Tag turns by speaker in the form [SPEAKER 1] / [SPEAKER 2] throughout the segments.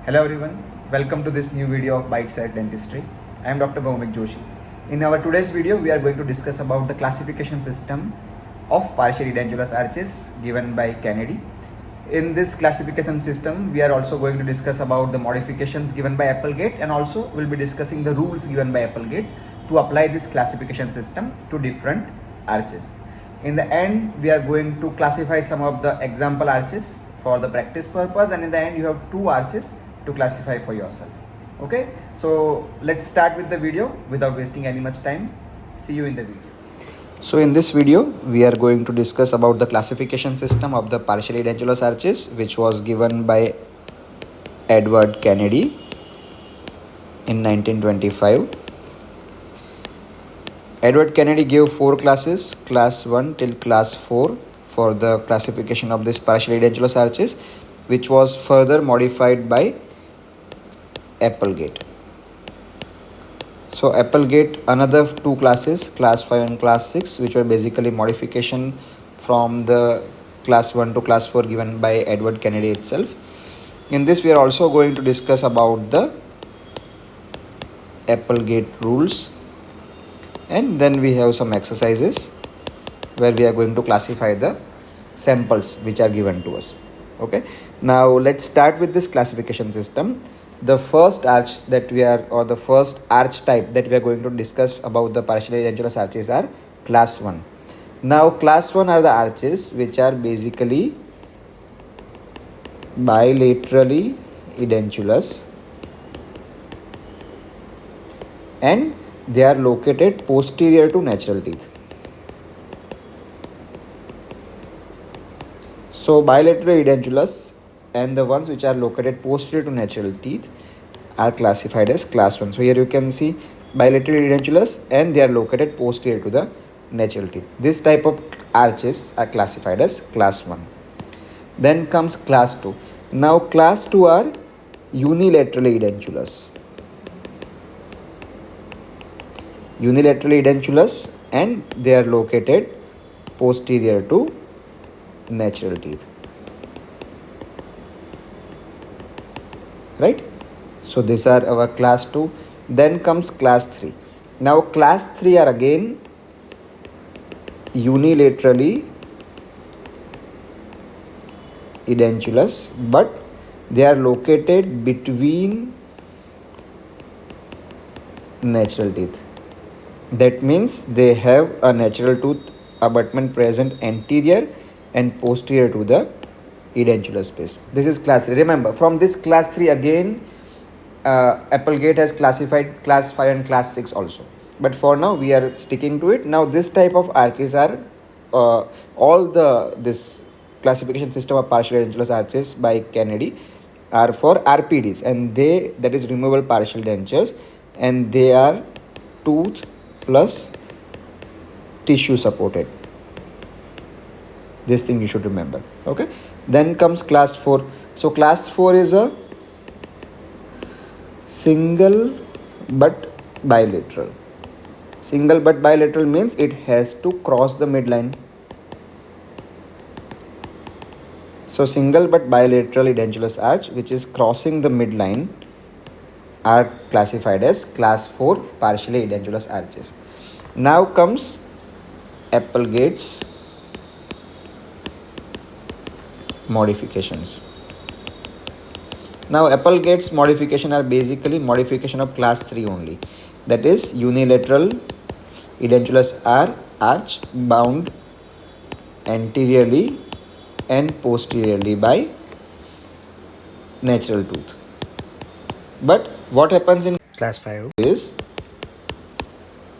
[SPEAKER 1] Hello everyone, welcome to this new video of Bite Size Dentistry. I am Dr. Bhaumik Joshi. In our today's video, we are going to discuss about the classification system of partial edentulous arches given by Kennedy. In this classification system, we are also going to discuss about the modifications given by Applegate, and also we'll be discussing the rules given by Applegate to apply this classification system to different arches. In the end, we are going to classify some of the example arches for the practice purpose, and in the end you have two arches to classify for yourself. Okay, so let's start with the video without wasting any much time. See you in the video.
[SPEAKER 2] So in this video, we are going to discuss about the classification system of the partial edentulous arches, which was given by Edward Kennedy in 1925. Edward Kennedy gave 4 classes, class 1 till class 4, for the classification of this partial edentulous arches, which was further modified by Applegate. So Applegate another 2 classes, class 5 and class 6, which were basically modification from the class 1 to class 4 given by Edward Kennedy itself. In this, we are also going to discuss about the Applegate rules, and then we have some exercises where we are going to classify the samples which are given to us. Okay, now let's start with this classification system. The first arch that we are, or the first arch type that we are going to discuss about the partial edentulous arches are class 1. Now class 1 are the arches which are basically bilaterally edentulous, and they are located posterior to natural teeth. So bilateral edentulous and the ones which are located posterior to natural teeth are classified as class 1. So here you can see bilateral edentulous and they are located posterior to the natural teeth. This type of arches are classified as class 1. Then comes class 2. Now class 2 are unilaterally edentulous. Unilaterally edentulous and they are located posterior to natural teeth. Right? So these are our class 2. Then comes class 3. Now class 3 are again unilaterally edentulous, but they are located between natural teeth. That means they have a natural tooth abutment present anterior and posterior to the edentulous space. This is class 3. Remember, from this class 3 again, Applegate has classified class 5 and class 6 also. But for now, we are sticking to it. Now, this type of arches are this classification system of partial edentulous arches by Kennedy are for RPDs, and that is removable partial dentures, and they are tooth plus tissue supported. This thing you should remember. Okay. Then comes class 4. So class 4 is a single but bilateral. Single but bilateral means it has to cross the midline. So single but bilateral edentulous arch which is crossing the midline are classified as class 4 partially edentulous arches. Now comes Applegate's modifications. Now Applegate's modification are basically modification of class 3 only. That is unilateral edentulous arch bound anteriorly and posteriorly by natural tooth. But what happens in class 5 is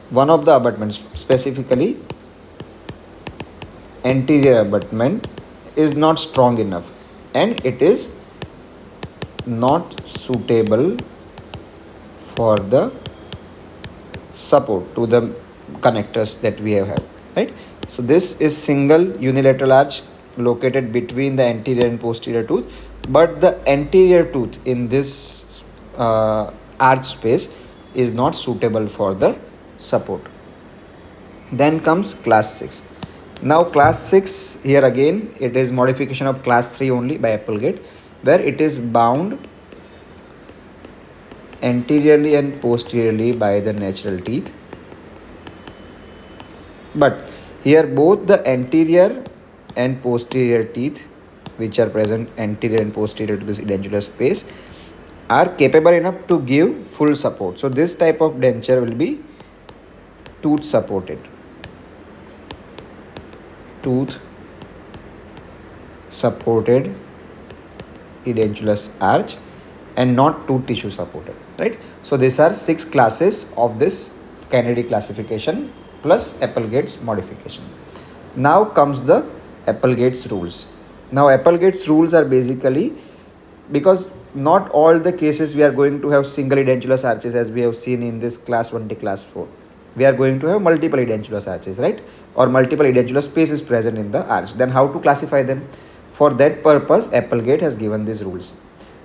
[SPEAKER 2] one of the abutments, specifically anterior abutment, is not strong enough and it is not suitable for the support to the connectors that we have had, right? So this is single unilateral arch located between the anterior and posterior tooth, but the anterior tooth in this arch space is not suitable for the support. Then comes class 6. Now class 6, here again it is modification of class 3 only by Applegate, where it is bound anteriorly and posteriorly by the natural teeth. But here both the anterior and posterior teeth, which are present anterior and posterior to this edentulous space, are capable enough to give full support. So this type of denture will be tooth supported. Tooth supported edentulous arch and not tooth tissue supported, right? So these are 6 classes of this Kennedy classification plus Applegate's modification. Now comes the Applegate's rules. Now Applegate's rules are basically, because not all the cases we are going to have single edentulous arches as we have seen in this class 1 to class 4. We are going to have multiple edentulous arches, right? Or multiple edentulous spaces present in the arch. Then how to classify them? For that purpose, Applegate has given these rules.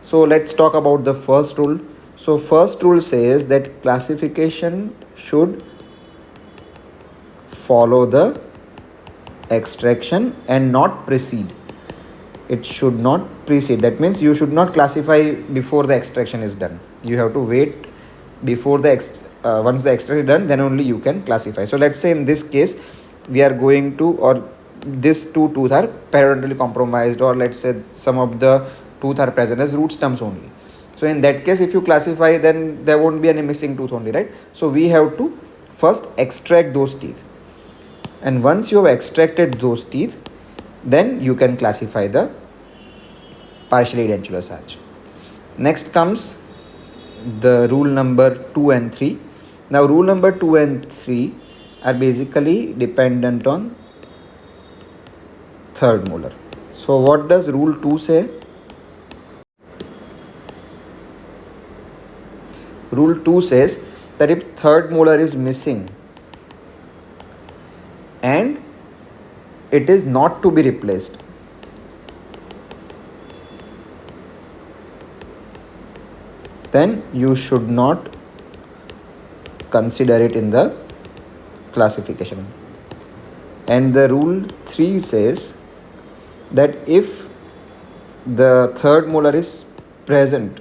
[SPEAKER 2] So let's talk about the first rule. So first rule says that classification should follow the extraction and not precede. It should not precede. That means you should not classify before the extraction is done. You have to wait before the once the extraction is done, then only you can classify. So let's say in this case we are going to, or these two tooth are periodontally compromised, or let's say some of the tooth are present as root stumps only. So in that case, if you classify, then there won't be any missing tooth only, right? So we have to first extract those teeth, and once you have extracted those teeth, then you can classify the partially edentulous arch. Next comes the rule number 2 and 3. Now rule number 2 and 3 are basically dependent on third molar. So what does rule 2 say? Rule 2 says that if third molar is missing and it is not to be replaced, then you should not consider it in the classification. And the rule 3 says that if the third molar is present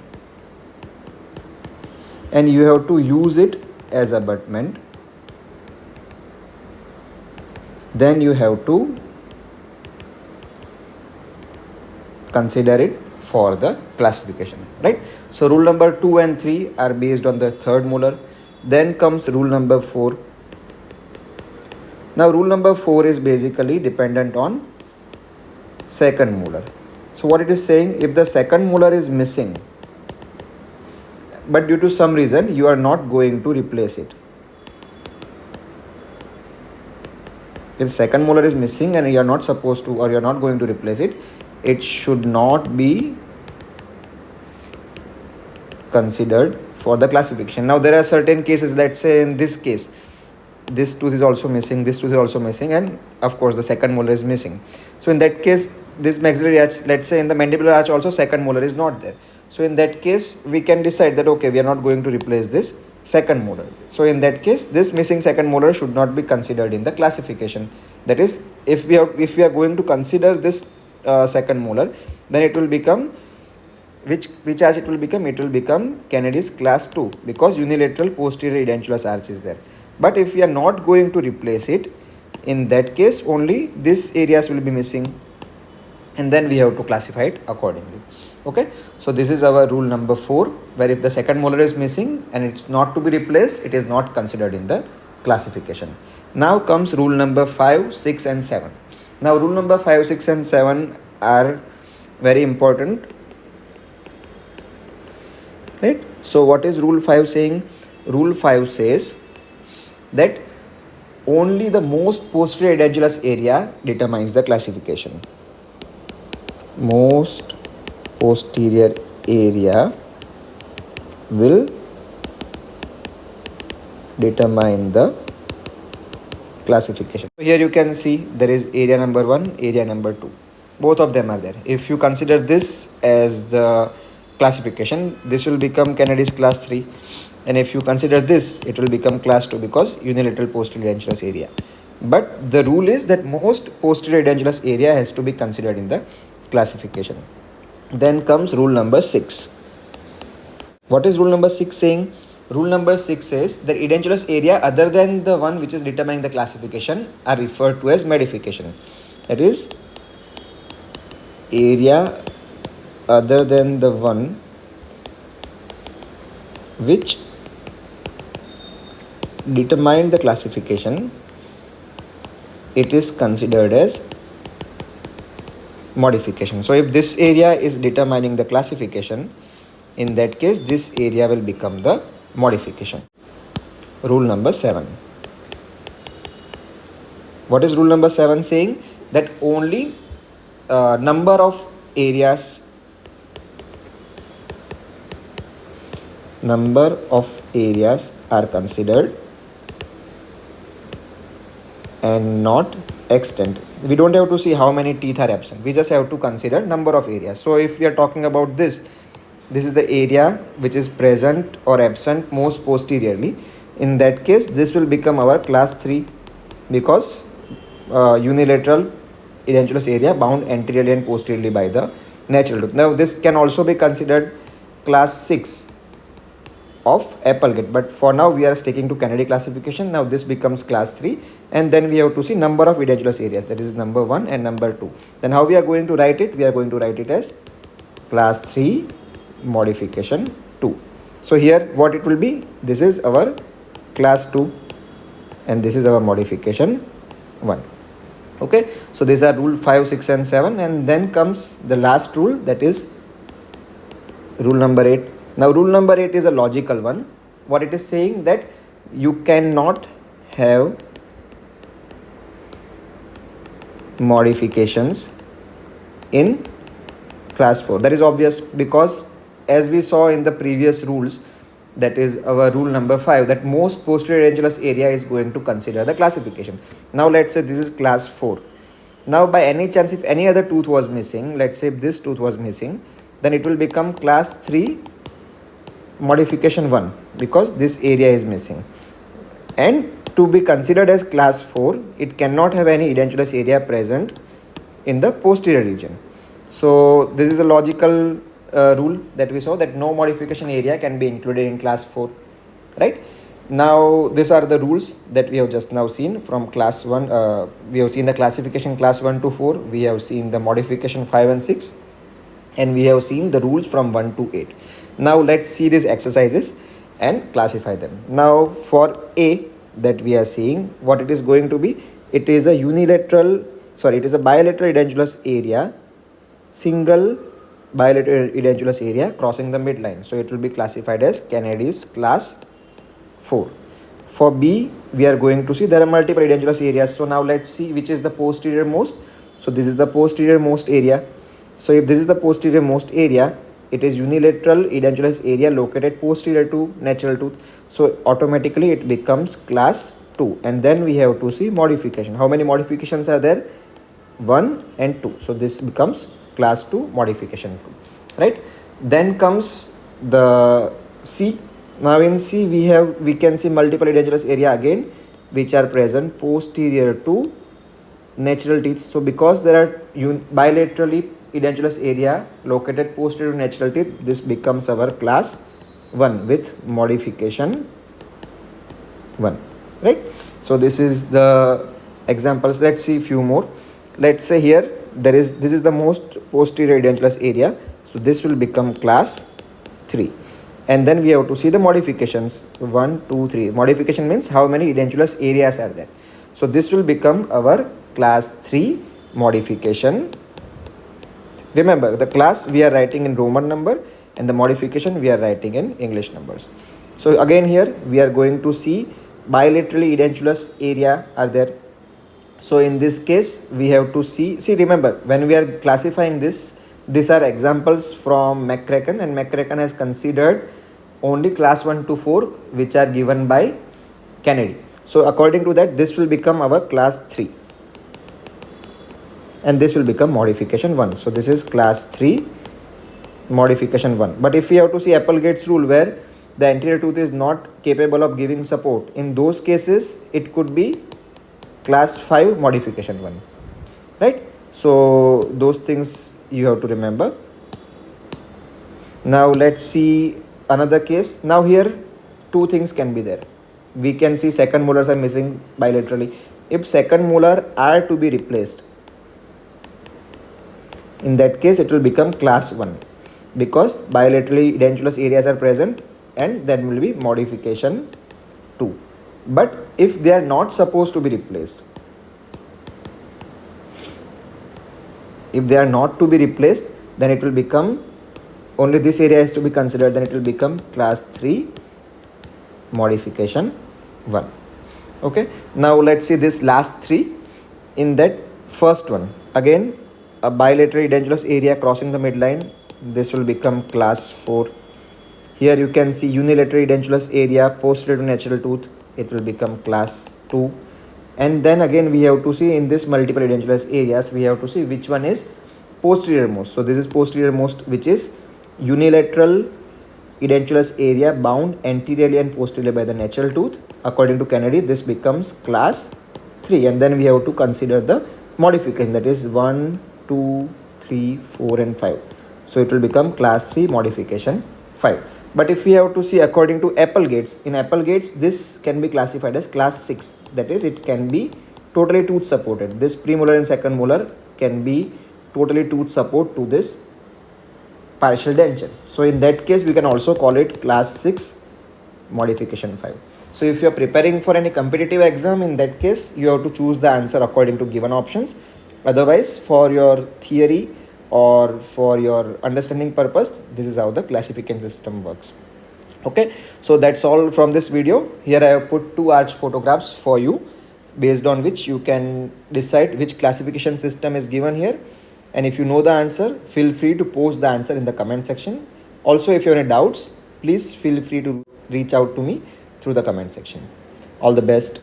[SPEAKER 2] and you have to use it as abutment, then you have to consider it for the classification, right? So rule number 2 and 3 are based on the third molar. Then comes rule number 4. Now rule number 4 is basically dependent on second molar. So what it is saying, if the second molar is missing, but due to some reason you are not going to replace it. If second molar is missing and you are not supposed to, or you are not going to replace it, it should not be considered for the classification. Now there are certain cases, let's say in this case, this tooth is also missing, this tooth is also missing, and of course the second molar is missing. So in that case, this maxillary arch, let's say in the mandibular arch also second molar is not there. So in that case, we can decide that okay, we are not going to replace this second molar. So in that case, this missing second molar should not be considered in the classification. That is, if we are going to consider this second molar, then it will become, which arch it will become? It will become Kennedy's class 2, because unilateral posterior edentulous arch is there. But if we are not going to replace it, in that case only these areas will be missing, and then we have to classify it accordingly. Okay, so this is our rule number 4, where if the second molar is missing and it's not to be replaced, it is not considered in the classification. Now comes rule number 5, 6 and 7. Now rule number 5, 6 and 7 are very important, right? So what is rule 5 saying? Rule 5 says that only the most posterior edentulous area determines the classification. Most posterior area will determine the classification. So here you can see there is area number 1, area number 2. Both of them are there. If you consider this as the classification, this will become Kennedy's class 3. And if you consider this, it will become class 2, because unilateral posterior edentulous area. But the rule is that most posterior edentulous area has to be considered in the classification. Then comes rule number 6. What is rule number 6 saying? Rule number 6 says that edentulous area other than the one which is determining the classification are referred to as modification. That is, area other than the one which determine the classification, it is considered as modification. So if this area is determining the classification, in that case this area will become the modification. Rule number 7. What is rule number 7 saying? That only number of areas are considered and not extent. We don't have to see how many teeth are absent. We just have to consider number of areas. So if we are talking about this is the area which is present or absent most posteriorly. In that case, this will become our class 3 because unilateral edentulous area bound anteriorly and posteriorly by the natural tooth. Now this can also be considered class 6 of Applegate, but for now we are sticking to Kennedy classification. Now this becomes class 3, and then we have to see number of edentulous areas, that is number 1 and number 2. Then how we are going to write it? We are going to write it as class 3 modification 2. So here what it will be? This is our class 2 and this is our modification 1. Okay, so these are rule 5, 6 and 7, and then comes the last rule, that is rule number 8. Now rule number 8 is a logical one. What it is saying, that you cannot have modifications in class 4. That is obvious because as we saw in the previous rules, that is our rule number 5, that most posterior edentulous area is going to consider the classification. Now let's say this is class 4. Now by any chance, if any other tooth was missing, let's say if this tooth was missing, then it will become class 3 modification 1 because this area is missing. And to be considered as class 4, it cannot have any edentulous area present in the posterior region. So this is a logical rule that we saw, that no modification area can be included in class 4, right? Now these are the rules that we have just now seen from class 1. We have seen the classification class 1 to 4, we have seen the modification 5 and 6, and we have seen the rules from 1 to 8. Now let's see these exercises and classify them. Now for A that we are seeing, what it is going to be, it is a bilateral edentulous area, single bilateral edentulous area crossing the midline. So it will be classified as Kennedy's class 4. For B, we are going to see there are multiple edentulous areas. So now let's see which is the posterior most. So this is the posterior most area. So if this is the posterior most area, it is unilateral edentulous area located posterior to natural tooth. So automatically it becomes class 2. And then we have to see modification. How many modifications are there? 1 and 2. So this becomes class 2 modification 2, right? Then comes the C. Now in C we can see multiple edentulous area again which are present posterior to natural teeth. So because there are bilaterally edentulous area located posterior to natural teeth, this becomes our class 1 with modification 1, right? So this is the examples. Let's see few more. Let's say here this is the most posterior edentulous area, so this will become class 3. And then we have to see the modifications 1, 2, 3. Modification means how many edentulous areas are there. So this will become our class 3 modification. Remember, the class we are writing in Roman number and the modification we are writing in English numbers. So again here we are going to see bilaterally edentulous area are there. So in this case we have to see remember, when we are classifying this, these are examples from McCracken, and McCracken has considered only class 1 to 4 which are given by Kennedy. So according to that, this will become our class 3 and this will become modification 1. So this is class 3 modification 1. But if we have to see Applegate's rule where the anterior tooth is not capable of giving support, in those cases it could be class 5 modification 1, right? So those things you have to remember. Now let's see another case. Now here two things can be there. We can see second molars are missing bilaterally. If second molar are to be replaced, in that case it will become class 1 because bilaterally edentulous areas are present, and then will be modification 2. But if they are not supposed to be replaced, if they are not to be replaced, then it will become only this area is to be considered, then it will become class 3 modification 1. Okay, now let's see this last 3. In that first one, again a bilateral edentulous area crossing the midline, this will become class 4. Here you can see unilateral edentulous area posterior to natural tooth, it will become class 2. And then again we have to see in this multiple edentulous areas, we have to see which one is posterior most. So this is posterior most, which is unilateral edentulous area bound anteriorly and posteriorly by the natural tooth. According to Kennedy, this becomes class 3. And then we have to consider the modification, that is 1, 2, 3, 4 and 5. So it will become class 3 modification 5. But if we have to see according to Applegate's, in Applegate's this can be classified as class 6. That is, it can be totally tooth supported. This premolar and second molar can be totally tooth support to this partial denture. So in that case we can also call it class 6 modification 5. So if you are preparing for any competitive exam, in that case you have to choose the answer according to given options. Otherwise, for your theory or for your understanding purpose, this is how the classification system works. Okay, so that's all from this video. Here I have put 2 arch photographs for you, based on which you can decide which classification system is given here. And if you know the answer, feel free to post the answer in the comment section. Also, if you have any doubts, please feel free to reach out to me through the comment section. All the best.